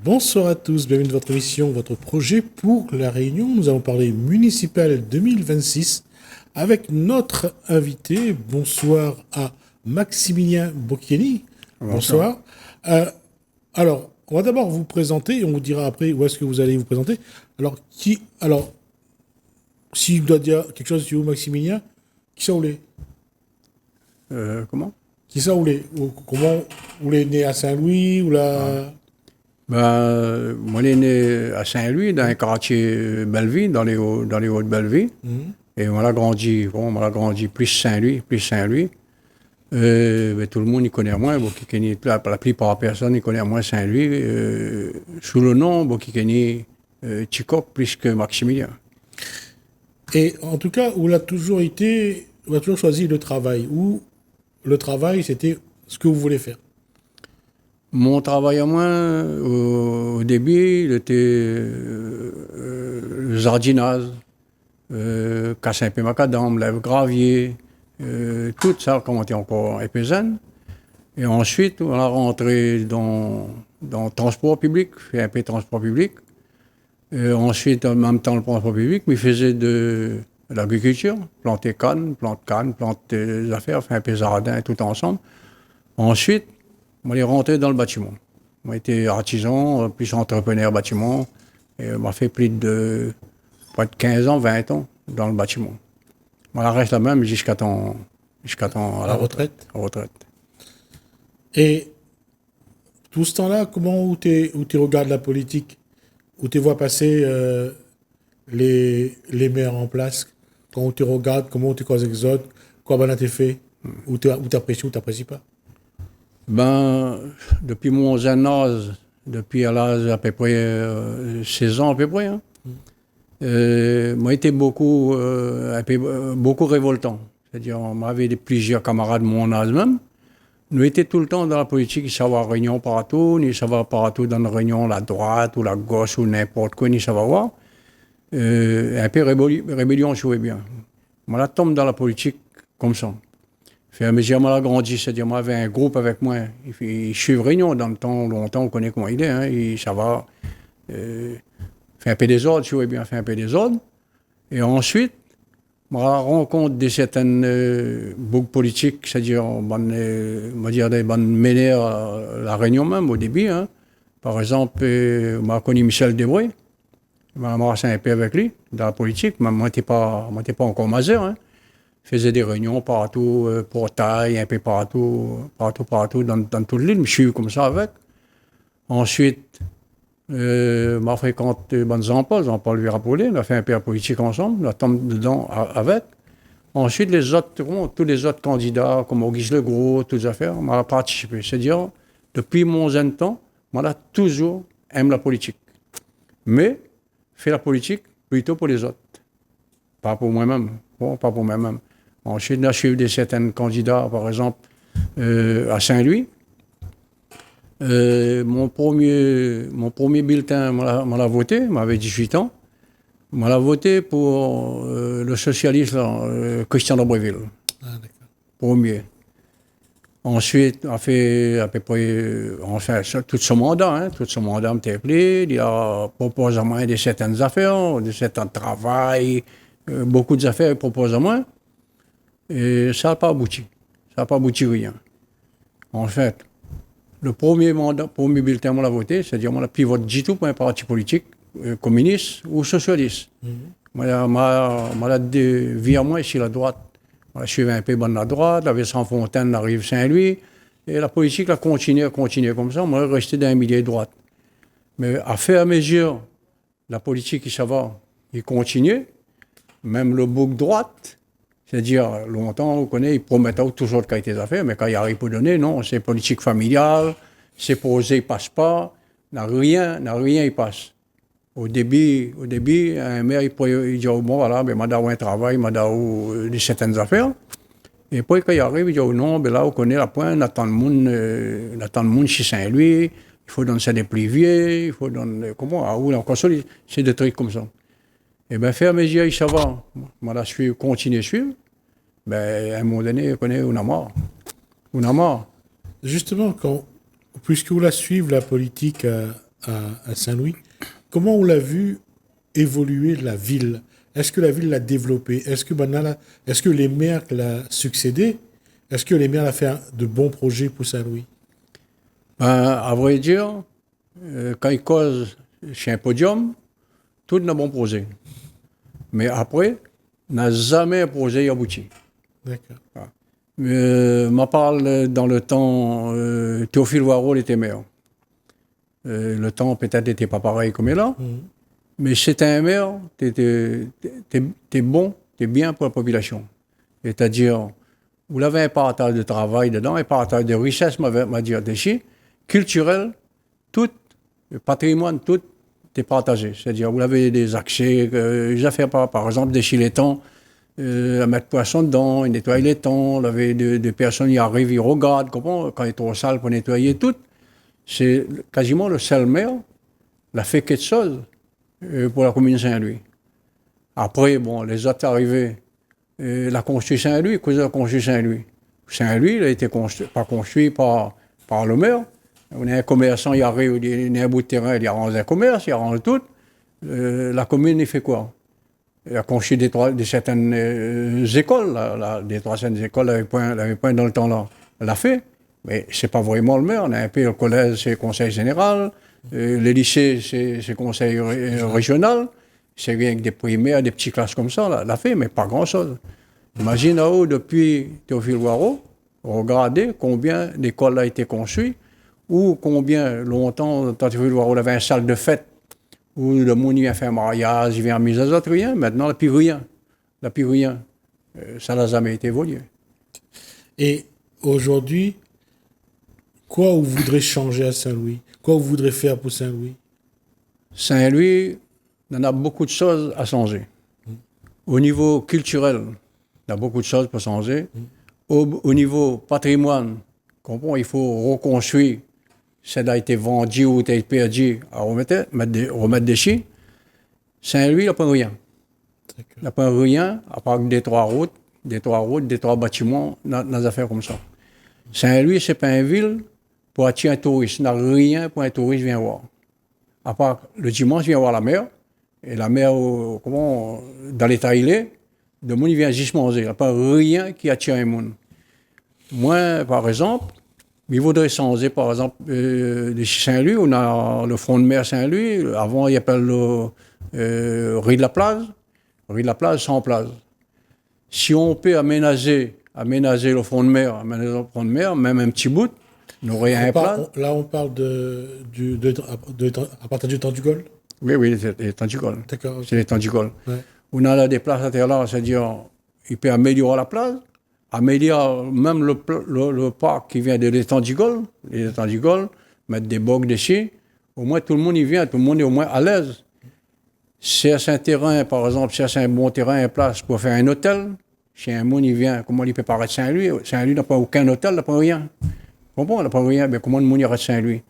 Bonsoir à tous, bienvenue dans votre émission, votre projet pour la Réunion. Nous allons parler municipal 2026 avec notre invité. Bonsoir à Maximilien Bocchieni. Bonsoir. Bonsoir. Euh, alors, on va d'abord vous présenter et on vous dira après où est-ce que vous allez vous présenter. Alors, si je dois dire quelque chose sur vous, Maximilien, qui ça vous l'est? Comment? Qui ça vous l'est? Comment vous l'êtes né à Saint-Louis ou là? Moi, je suis né à Saint-Louis, dans un quartier Belleville, dans les Hauts de Belleville. Et on a grandi plus Saint-Louis, plus Saint-Louis. Tout le monde y connaît moins. La plupart des personnes y connaissent moins Saint-Louis. Sous le nom, qui connaît Chicoc plus que Maximilien. Et en tout cas, vous avez toujours choisi le travail, ou le travail, c'était ce que vous voulez faire. Mon travail à moi, au début, il était le jardinage, casser un peu macadam, lève gravier, tout ça quand on était encore un peu jeune. Et ensuite, on a rentré dans le transport public, fait un peu de transport public. Et ensuite, en même temps, le transport public, mais faisait de l'agriculture, planter canne, planter des affaires, faire un peu de jardin, tout ensemble. Ensuite, on est rentré dans le bâtiment. On a été artisan, puis entrepreneur bâtiment. Et on m'a fait plus de 15 ans, 20 ans dans le bâtiment. On reste la même jusqu'à temps à la retraite. Et tout ce temps-là, où tu regardes la politique, où tu vois passer les maires en place, quand tu regardes comment tu causes exode, comment tu fait, où tu apprécies ou tu n'apprécies pas? Depuis mon jeune âge, depuis à l'âge à peu près 16 ans à peu près, moi été beaucoup révoltant. C'est-à-dire, on avait plusieurs camarades de mon âge même. Nous étions tout le temps dans la politique, ils savaient réunion partout, ils savaient partout dans la réunion, la droite ou la gauche ou n'importe quoi, ils savaient voir. Un peu rébellion jouait bien. Moi, là, tombe dans la politique comme ça. Fait à mesure que j'ai grandi, c'est-à-dire moi j'avais un groupe avec moi. Je suis réunion dans le temps, longtemps, on connaît comment il est, ça va. Fait un peu des ordres, je bien fait un peu des ordres. Et ensuite, je rencontre de certaines boucles politiques, c'est-à-dire, on va dire des bonnes meneurs à la réunion même au début. Par exemple, je connu Michel Debré. Je m'ai embrassé un peu avec lui dans la politique. Moi, je n'étais pas encore majeur. Faisait des réunions partout, portail, un peu partout, dans toute l'île. Je suis comme ça avec. Ensuite, m'a fréquenté Jean-Paul Virapollet, on a fait un peu de politique ensemble, on a tombé dedans avec. Ensuite, tous les autres candidats, comme Auguste Legros, toutes les affaires, on a participé. C'est-à-dire, depuis mon jeune temps, on a toujours aimé la politique. Mais, fait la politique plutôt pour les autres. Pas pour moi-même. Pas pour moi-même. Ensuite, on a suivi certains candidats, par exemple, à Saint-Louis. Mon premier bulletin, je l'ai voté, j'avais 18 ans. Je l'ai voté pour le socialiste Christian d'Abreville. Ah, d'accord. Premier. Ensuite, on a fait à peu près tout son mandat. Tout son mandat m'a appelé. Il a proposé à moi de certaines affaires, de certains travail, beaucoup d'affaires il propose à moi. Et ça n'a pas abouti. Ça n'a pas abouti rien. En fait, le premier bulletin, on l'a voté, c'est-à-dire on a pris vote du tout pour un parti politique, communiste ou socialiste. Moi, via moi, ici, la droite. Je suivais un peu la droite, la Vincent Fontaine, la rive Saint-Louis, et la politique a continué comme ça. Moi, je restais dans un milieu de droite. Mais à faire à mesure, la politique, ça va, il continue. Même le bouc droite, c'est-à-dire, longtemps, on connaît, ils promettent toujours de qualité d'affaires, mais quand il arrive pour donner, non, c'est politique familiale, c'est posé, il ne passe pas, n'a rien, il passe. Au début, un maire, il dit, bon, voilà, ben, m'a donné un travail, m'a donné certaines affaires. Et puis, quand il arrive, il dit, non, ben là, on connaît la pointe, on attend le monde chez Saint-Louis, il faut donner ça des priviers, il faut donner, comment, ah oui, encore ça, c'est des trucs comme ça. Et bien, faire mes yeux, ça va. Moi, là, continuer à suivre. Ben, à un moment donné, on connaît, on a marre. Justement, puisque vous la suivez, la politique à Saint-Louis. Comment on l'a vu évoluer la ville? Est-ce que la ville l'a développée? Est-ce que les maires l'ont succédé? Est-ce que les maires ont fait de bons projets pour Saint-Louis? Ben, à vrai dire, quand ils causent chez un podium, tout n'a bon projet. Mais après, n'a jamais un projet abouti. D'accord. M'en parle dans le temps, Théophile Warhol était maire. Le temps peut-être n'était pas pareil comme il est là, mais c'était un maire, t'es bon, t'es bien pour la population. C'est-à-dire, vous avez un partage de travail dedans, un partage de richesse, m'a dit dessus, culturel, tout, le patrimoine, tout est partagé. C'est-à-dire, vous avez des accès, des affaires, par exemple, déchirer les temps, à mettre poisson dedans, nettoyer les temps, vous avez des personnes qui arrivent, ils regardent, quand ils sont trop sales pour nettoyer tout. C'est quasiment le seul maire qui a fait quelque chose pour la commune Saint-Louis. Après, bon, les autres arrivés, la construit Saint-Louis, qu'est-ce a construit Saint-Louis? Saint-Louis, il a été pas construit par le maire. On a un commerçant, il arrive, il a un bout de terrain, il arrange un commerce, il arrange tout. La commune, il fait quoi? Il a construit certaines écoles, des 300 écoles, l'avait point dans le temps là. Elle l'a fait, mais c'est pas vraiment le maire. On a un peu le collège, c'est le conseil général, les lycées, c'est le conseil régional. C'est rien que des primaires, des petites classes comme ça, l'a fait, mais pas grand-chose. Imagine là-haut, depuis Théophile Warhol, regardez combien d'écoles a été construites, ou combien longtemps Théophile Warhol avait une salle de fête, où le monde vient faire un mariage, il vient mise à autres, rien. Maintenant, il n'y a plus rien. Il n'y a plus rien. Ça n'a jamais été évolué. Et aujourd'hui, quoi vous voudrez changer à Saint-Louis? Quoi vous voudrez faire pour Saint-Louis? Saint-Louis, il y en a beaucoup de choses à changer. Au niveau culturel, il y a beaucoup de choses pour changer. Au niveau patrimoine, il faut reconstruire ce qui a été vendu ou a été perdu à remettre des chiens. Saint-Louis, il n'a pas rien. Il n'a pas rien, à part des trois routes, des trois bâtiments, des affaires comme ça. Saint-Louis, ce n'est pas une ville pour attirer un touriste. Il n'a rien pour un touriste vient voir. À part le dimanche, il vient voir la mer. Et la mer, dans l'état où il est, le monde il vient juste manger. Il n'y a pas rien qui attire un monde. Moi, par exemple, il voudrait changer, par exemple, de Saint-Louis, on a le front de mer Saint-Louis. Avant, il appelle le Rue de la Plage. Rue de la Plage, sans plage. Si on peut aménager le front de mer, même un petit bout, on aurait un plan. Là, on parle à partir du temps du Gaulle? Oui, c'est les temps du Gaulle. D'accord. Okay. C'est les temps du Gaulle. Ouais. On a là des places à terre là, c'est-à-dire, il peut améliorer la plage, améliorer même le parc qui vient de l'étang du Gaulle, mettre des bogues dessus. Au moins, tout le monde y vient, tout le monde est au moins à l'aise. Si c'est un terrain, par exemple, si c'est un bon terrain, une place pour faire un hôtel, si un monde y vient, comment il peut paraître Saint-Louis? Saint-Louis n'a pas aucun hôtel, il n'a pas rien. Bon, il n'a pas rien, mais comment le monde irait Saint-Louis?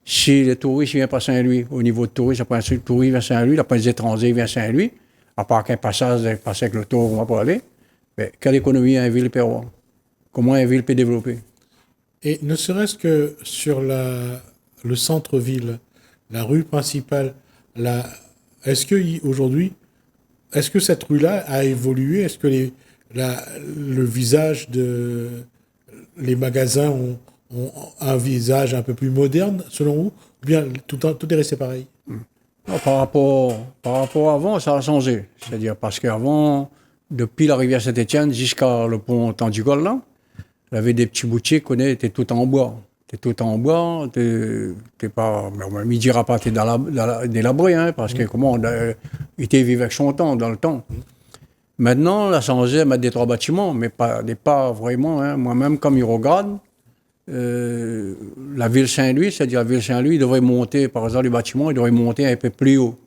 Si les touristes ne viennent pas à Saint-Louis, au niveau de touristes, il n'y a pas un touriste vient à Saint-Louis, il n'y a pas des étrangers qui viennent à Saint-Louis, à part qu'un passage, passer avec le tour, on ne va pas aller. Mais quelle économie une ville peut avoir? Comment une ville peut développer? Et ne serait-ce que sur le centre-ville, la rue principale, est-ce que cette rue-là a évolué? Est-ce que le visage les magasins ont un visage un peu plus moderne, selon vous? Ou bien tout est resté pareil? Non, par rapport à avant, ça a changé. C'est-à-dire parce qu'avant, depuis la rivière Saint-Étienne jusqu'à le pont Tandugol, là, il y avait des petits boutiques, on était tout en bois. T'es pas, on ne dira pas que t'es délabré, hein, parce que il était vivre avec son temps, dans le temps. Maintenant, on a changé à mettre des trois bâtiments, mais pas vraiment, hein. Moi-même, comme il regarde, la ville Saint-Louis, c'est-à-dire la ville Saint-Louis, devrait monter, par exemple, les bâtiments, ils devraient monter un peu plus haut.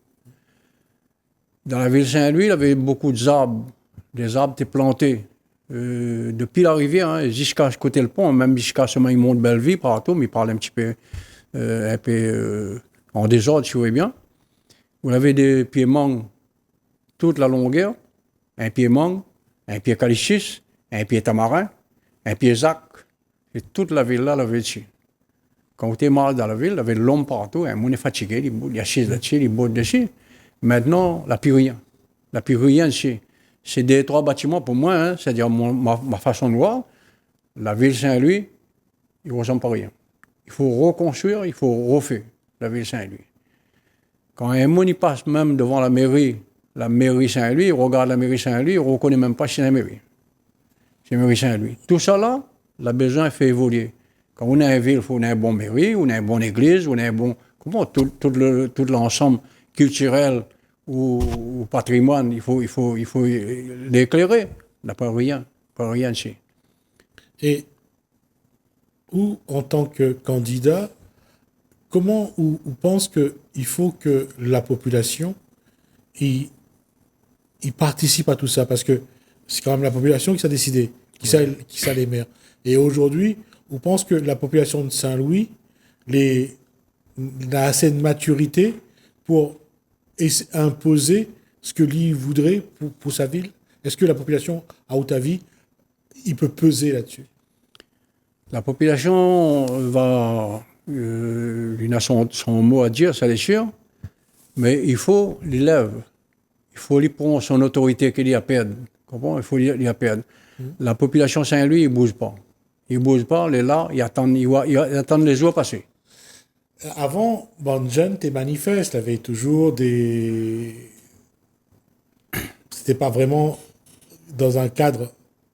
Dans la ville Saint-Louis, il y avait beaucoup d'arbres. Des arbres étaient plantés. Depuis la rivière, hein, jusqu'à côté le pont, même jusqu'à ce moment, ils montent Belleville, partout, mais ils parlent un petit peu, en désordre, si vous voyez bien. Vous avez des pieds mangues toute la longueur, un pied mangue, un pied calicis, un pied tamarin, un pied zac, et toute la ville là, la ville dessus. Quand on était malade dans la ville, il y avait l'homme partout, un monde est fatigué, il achète là-dessus, il botte dessus. Maintenant, il n'y a plus rien. Il n'y a plus rien ici. C'est des 3 bâtiments pour moi, hein, c'est-à-dire ma façon de voir. La ville Saint-Louis, il ne ressemble pas à rien. Il faut reconstruire, il faut refaire la ville Saint-Louis. Quand un monde passe même devant la mairie Saint-Louis, il regarde la mairie Saint-Louis, il ne reconnaît même pas si c'est la mairie. C'est la mairie Saint-Louis. Tout ça là, le besoin fait évoluer. Quand on a une ville, il faut une bonne mairie, on a une bonne église, on a un bon... Comment tout l'ensemble culturel ou patrimoine, il faut l'éclairer. On n'a pas rien ici. Et ou en tant que candidat, comment on pense qu'il faut que la population il participe à tout ça? Parce que c'est quand même la population qui s'est décidé, qui s'est les maires. Et aujourd'hui, on pense que la population de Saint-Louis a assez de maturité pour imposer ce que lui voudrait pour sa ville. Est-ce que la population, à haute avis, il peut peser là-dessus? La population il a son mot à dire, ça c'est sûr, mais il faut l'élève. Il faut lui prendre son autorité qu'il y a à perdre. Comprends? Il faut lui à perdre. La population Saint-Louis, il ne bouge pas. Il ne bouge pas, il est là, il attend les jours passer. Avant, bon, jeune, tes manifestes avaient toujours des... C'était pas vraiment dans un cadre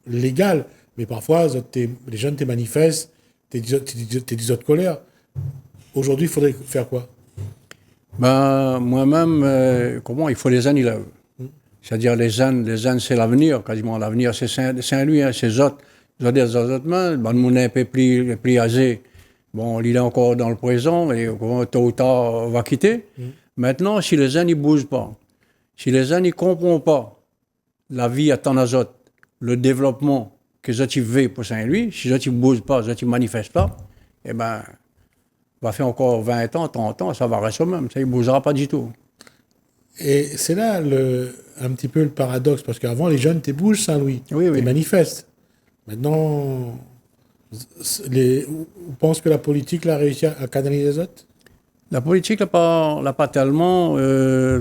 légal, mais parfois, les jeunes, tes manifestes, tes des autres colères. Aujourd'hui, il faudrait faire quoi? Ben, moi-même, il faut les élèves. C'est-à-dire les jeunes, c'est l'avenir, quasiment. L'avenir, c'est Saint-Louis, hein, c'est les autres mains. Ben, mon un peu plus âgé. Bon, il est encore dans le présent, et tôt ou tard, va quitter. Maintenant, si les jeunes ne bougent pas, si les jeunes ne comprennent pas la vie à tant autres, le développement que les autres veulent pour Saint-Louis, si les autres ne bougent pas, les autres ne manifestent pas, eh bien, va faire encore 20 ans, 30 ans, ça va rester au même. Ça ne bougera pas du tout. Et c'est là un petit peu le paradoxe, parce qu'avant, les jeunes, t'es bougent, Saint-Louis, t'es manifestes. Maintenant, on pense que la politique a réussi à canaliser les autres? La politique n'a pas tellement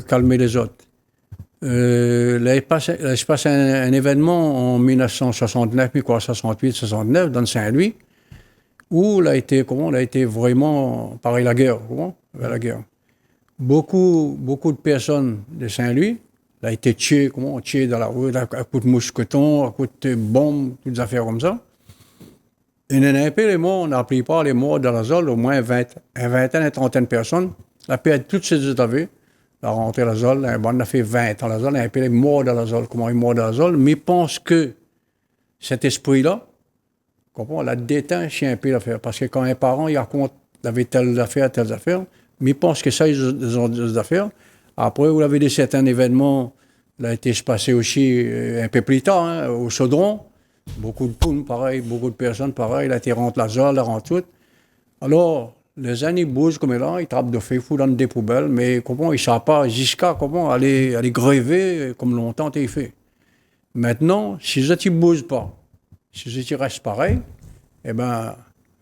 calmé les autres. Il se passe un événement en 1969, 1968, 69, dans Saint-Louis, où il a été vraiment, pareil, la guerre. La guerre. Beaucoup de personnes de Saint-Louis ont été tuées dans la rue, à coups de mousqueton, à coups de bombes, toutes des affaires comme ça. Et on a un peu les morts, on n'a appris pas les morts dans la zone, au moins une vingtaine, une trentaine de personnes. La paix toutes ces états-vus, la rentrée dans la zone, on a fait 20 ans dans la zone, un peu les morts dans la zone, comment ils morts dans la zone, mais je pense que cet esprit-là, on l'a déteint chez un peu l'affaire. Parce que quand un parent, il raconte, il avait telle affaire, mais je pense que ça, ils ont des affaires. Après, vous avez des certains événements, il a été passé aussi un peu plus tard, hein, au Chaudron. Beaucoup de poules, pareil, beaucoup de personnes, pareil. Il a été rentre la zone, la rentre tout. Alors, les gens, ils bougent comme là, ils trappent de feu, ils foutent dans des poubelles, mais comment ils ne savent pas jusqu'à comment aller gréver comme longtemps ils fait. Maintenant, si les autres ne bougent pas, si les autres restent pareil, eh bien,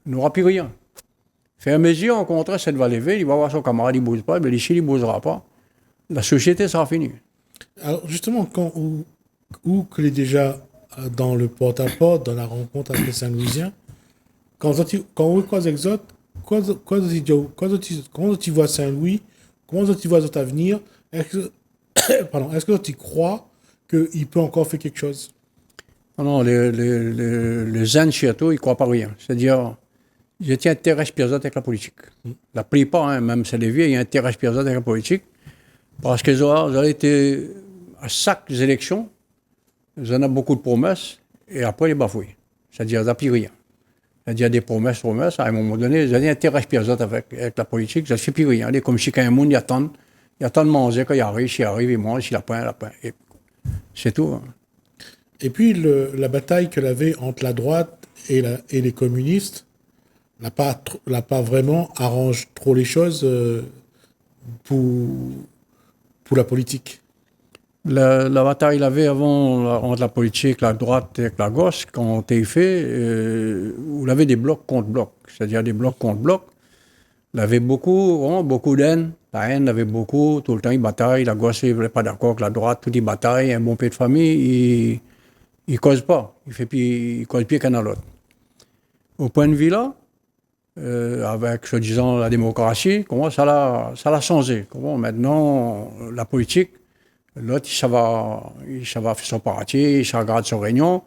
il n'aura plus rien. Faire mesure, en contraire, ça va lever, il va voir son camarade, il ne bouge pas, mais ici, il ne bougera pas. La société sera finie. Alors, justement, où qu'il est déjà dans le porte-à-porte, dans la rencontre avec les Saint-Louisiens, quand on croise les autres, comment tu vois Saint-Louis, comment tu vois votre avenir, est-ce que tu crois qu'il peut encore faire quelque chose? Non, les jeunes surtout, ils ne croient pas rien. C'est-à-dire, ils ont intérêt spécial avec la politique. La plupart, hein, même c'est les vieux, ils ont intérêt spécial avec la politique. Parce qu'ils ont été à chaque élection, ils en ont beaucoup de promesses, et après, ils bafouillent. C'est-à-dire, ils n'ont plus rien. C'est-à-dire, des promesses, à un moment donné, ils ont intérêt spécial avec la politique, ils ne font plus rien. C'est comme si quand un monde, il attend de manger, quand il arrive, il mange, il a pain. Et c'est tout. Hein. Et puis, la bataille qu'elle avait entre la droite et les communistes n'a pas vraiment arrangé trop les choses pour la politique. La bataille qu'il avait avant entre la politique, la droite et la gauche, quand on était fait, vous avez des blocs contre blocs. C'est-à-dire des blocs contre blocs. Il avait beaucoup, vraiment beaucoup d'haine. La haine, il avait beaucoup. Tout le temps, il bataille. La gosse, il n'est pas d'accord avec la droite. Tout, il bataille. Un bon père de famille, il ne cause pas. Il cause pire qu'un autre. Au point de vue là, avec, soi-disant, la démocratie, comment ça l'a changé. Comment maintenant, la politique, l'autre, il s'en va faire son parti, il s'en regarde son réunion.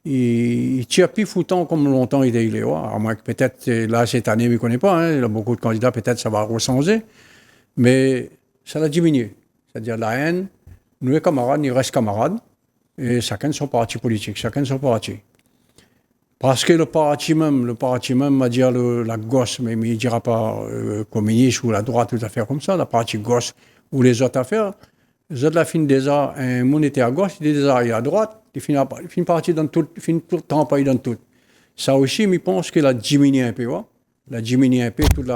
Il tire plus foutant comme longtemps il est là. À moins que peut-être, là, cette année, il ne connaît pas. Hein, il a beaucoup de candidats, peut-être ça va rechanger. Mais ça l'a diminué. C'est-à-dire la haine, nous les camarades, ils restent camarades. Et chacun son parti politique, chacun son parti. Parce que le parti même, va dire la gauche, mais il ne dira pas communiste ou la droite, toutes affaires comme ça, la partie gauche ou les autres affaires. Les autres, la fin déjà, un monde était à gauche, il est déjà à droite, il finit partie dans tout, il finit tout le temps pas dans tout. Ça aussi, je pense qu'il a diminué un peu, ouais. Il a diminué un peu toute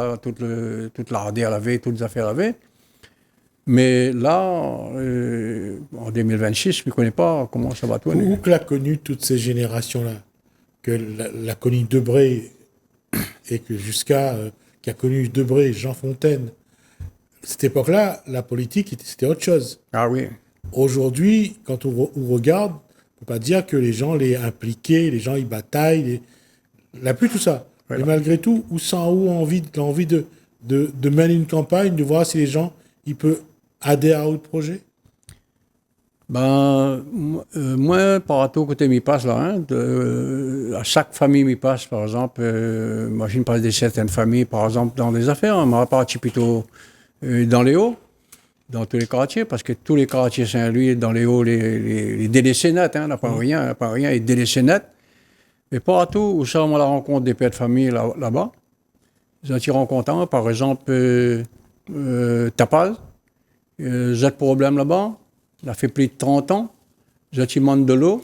la RDR avait, toutes les affaires avait. Mais là, en 2026, je ne connais pas comment ça va tourner. Où que l'a connu toutes ces générations-là, que l'a connu Debré et que jusqu'à qui a connu Debré, Jean Fontaine. Cette époque-là, la politique, c'était autre chose. Ah oui. Aujourd'hui, quand on regarde, on ne peut pas dire que les gens les impliqués, les gens ils bataillent, il n'y a plus tout ça. Ouais, et malgré tout, où envie de mener une campagne, de voir si les gens ils peuvent adhérer à un projet. Ben, moi, par rapport au côté m'y passe là, hein, à chaque famille m'y passe, par exemple, moi je me passe de certaines familles, par exemple, dans les affaires, on m'a parti plutôt dans les hauts, dans tous les quartiers, parce que tous les quartiers Saint-Louis, dans les hauts, les délaissés nets, hein, n'a pas rien, et délaissés nets. Et partout où ça, on a la rencontre des pères de famille là-bas, j'ai rencontré, par exemple, Tapal, j'ai de problème là-bas. Ça fait plus de 30 ans, je demande de l'eau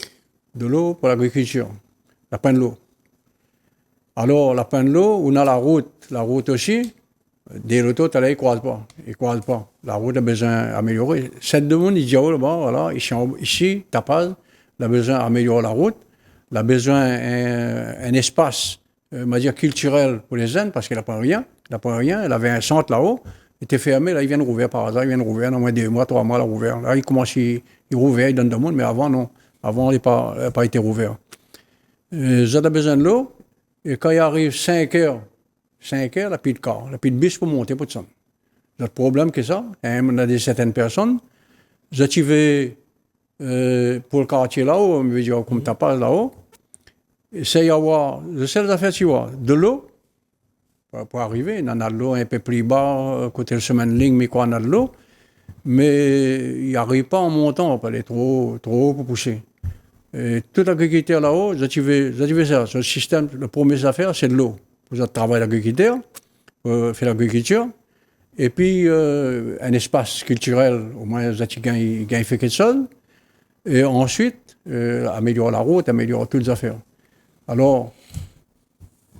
pour l'agriculture, la peine de l'eau. Alors, la peine de l'eau, on a la route aussi, des lotos, ils ne croisent pas. La route a besoin d'améliorer. Cette demande, il dit, oh, là-bas, voilà, ici, Tapaz, il a besoin d'améliorer la route, il a besoin d'un espace, culturel pour les jeunes, parce qu'il n'a pas rien, il avait un centre là-haut. Il était fermé, là, il vient de rouvrir par hasard, dans moins 2 mois, 3 mois, il a rouvert. Là, il commence, il rouvert, il donne de monde, mais avant, non. Avant, il n'a pas été rouvert. J'ai besoin de l'eau, et quand il arrive 5 heures, il n'y a plus de car, il n'y a plus de bus pour monter, pour tout ça. Le problème, c'est ça. On a certaines personnes, j'ai vais pour le quartier là-haut, on me dit, comme tu pas là-haut, essaye d'avoir, je sais les affaires, tu vois, de l'eau, pour arriver, on a de l'eau un peu plus bas, côté le chemin de ligne, mais quoi, on a de l'eau. Mais il n'arrive pas en montant, on peut aller trop haut pour pousser. Et tout agriculteur là-haut, j'ai ça. Ce système, le premier affaire, c'est de l'eau. Vous travaillez l'agriculteur, fait l'agriculture, et puis un espace culturel, au moins, vous gagnez fait quelque chose. Et ensuite, améliorer la route, améliorer toutes les affaires. Alors,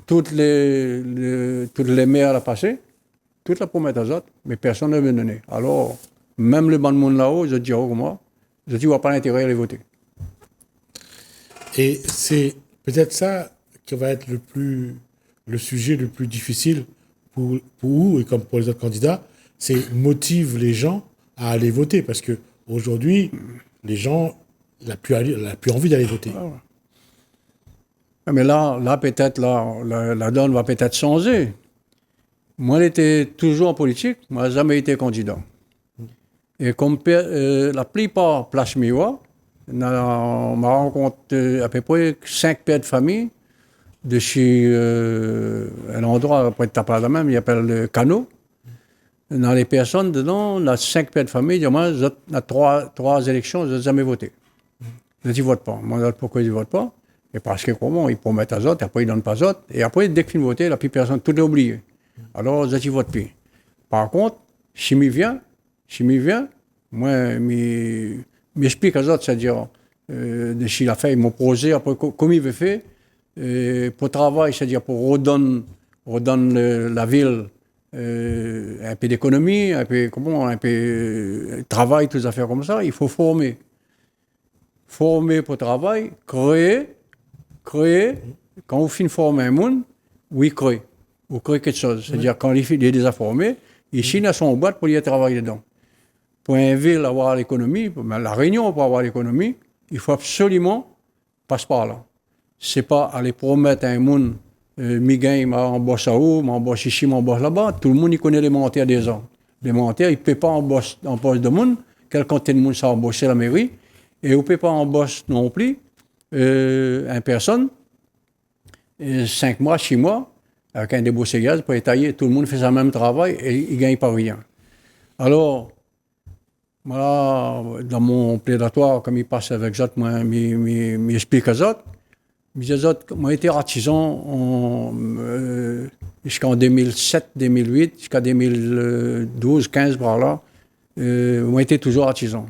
toutes les maires à passer, toute la promesse aux autres, mais personne ne veut donner. Alors, même le banc de monde là-haut, je dis, moi, je dis, on n'a pas l'intérêt à les voter. Et c'est peut-être ça qui va être le sujet le plus difficile pour vous et comme pour les autres candidats, c'est motive les gens à aller voter. Parce qu'aujourd'hui, les gens n'ont plus envie d'aller voter. Ah ouais. Mais là peut-être, la donne va peut-être changer. Moi, j'étais toujours en politique, moi, j'ai jamais été candidat. Et comme la plupart place Miwa, on m'a rencontré à peu près 5 pères de famille de chez un endroit, après Tapal la même, il s'appelle le Canot. Dans les personnes dedans, on a 5 pères de famille, moi, on a 3 élections, je n'ai jamais voté. Je dis, vote pas. Moi, pourquoi je ne vote pas? Et parce que comment ils promettent aux autres, après ils ne donnent pas aux autres. Et après, dès qu'ils votent, la plus personne, tout est oublié. Alors, je ne vote plus. Par contre, si m'y vient, moi, m'explique aux autres, c'est-à-dire, de chez la fait, ils m'ont posé, après, comme il veut faire, pour travail, c'est-à-dire pour redonner la ville un peu d'économie, un peu travail, toutes les affaires comme ça, il faut former. Former pour travail, créer, quand vous finissez de former un monde, oui, créer. ou quelque chose. C'est-à-dire, quand il est désinformé, il signe à son boîte pour y travailler dedans. Pour une ville avoir l'économie, la Réunion pour avoir l'économie, il faut absolument passer par là. C'est pas aller promettre à un monde, Migain m'embauche à où, m'embauche ici, m'embauche là-bas. Tout le monde, il connaît les montaires des gens. Les montaires, ils ne peuvent pas embaucher en poste de monde. Quel quantité de monde ça embauché la mairie. Et on ne peut pas embaucher non plus une personne, 5 mois, 6 mois, avec un débouché gaz pour étayer. Tout le monde fait le même travail et il ne gagne pas rien. Alors, voilà, dans mon plaidoitoire, comme il passe avec Zot, moi, m'explique à Zot. Moi, j'ai été artisan jusqu'en 2007, 2008, jusqu'à 2012, 15 par là. Moi, j'étais toujours artisan.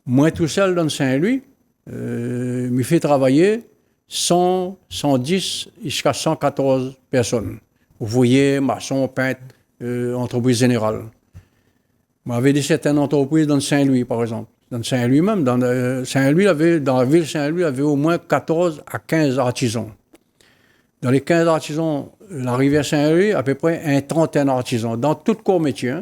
Moi, tout seul dans Saint-Louis, me fait travailler 100, 110 jusqu'à 114 personnes. Ouvriers, maçons, peintres, entreprise générale. J'avais dit certaines entreprises dans Saint-Louis, par exemple. Dans Saint-Louis même, dans Saint-Louis, dans la ville de Saint-Louis, il y avait au moins 14 à 15 artisans. Dans les 15 artisans, la rivière Saint-Louis, à peu près une trentaine d'artisans, dans tout corps métier.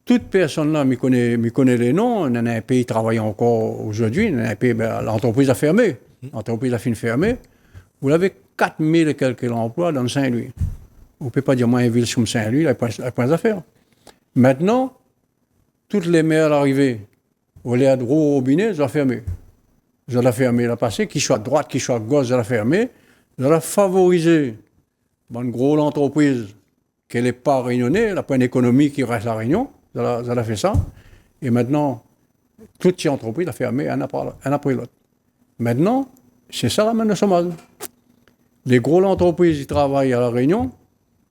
Toute personne là me connaît les noms. Il y en a un pays qui travaille encore aujourd'hui. Il y en a un pays, l'entreprise a fermé. L'entreprise a fini de fermer. Vous avez 4000 et quelques emplois dans Saint-Louis. On ne peut pas dire, moi, une ville comme Saint-Louis, il n'y a pas d'affaires. Maintenant, toutes les maires à l'arrivée, au lieu de gros robinet, ils ont fermé. Ils ont fermé la passé, qu'ils soient à droite, qu'ils soient à gauche, ils ont fermé. Ils ont favorisé une grosse entreprise qui n'est pas réunionnée, elle n'a pas une économie qui reste à la Réunion. Ils ont fait ça. Et maintenant, toutes ces entreprises ont fermé un après l'autre. Maintenant, c'est ça la main de chômage. Les grosses entreprises qui travaillent à la Réunion,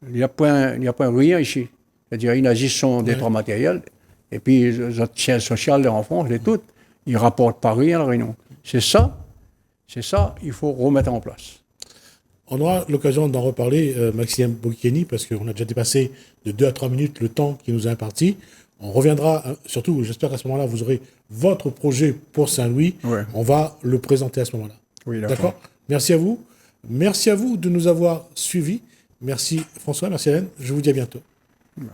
il n'y a pas rien ici. C'est-à-dire une gestion des droits matériels, et puis les autres chaînes sociales en France, toutes, ils ne rapportent pas rien à la Réunion. C'est ça, il faut remettre en place. On aura l'occasion d'en reparler, Maxime Bokieni, parce qu'on a déjà dépassé de 2 à 3 minutes le temps qui nous est imparti. On reviendra, surtout, j'espère qu'à ce moment-là, vous aurez votre projet pour Saint-Louis. Ouais. On va le présenter à ce moment-là. Oui, d'accord. Merci à vous. Merci à vous de nous avoir suivis. Merci François, merci Hélène. Je vous dis à bientôt. Ouais.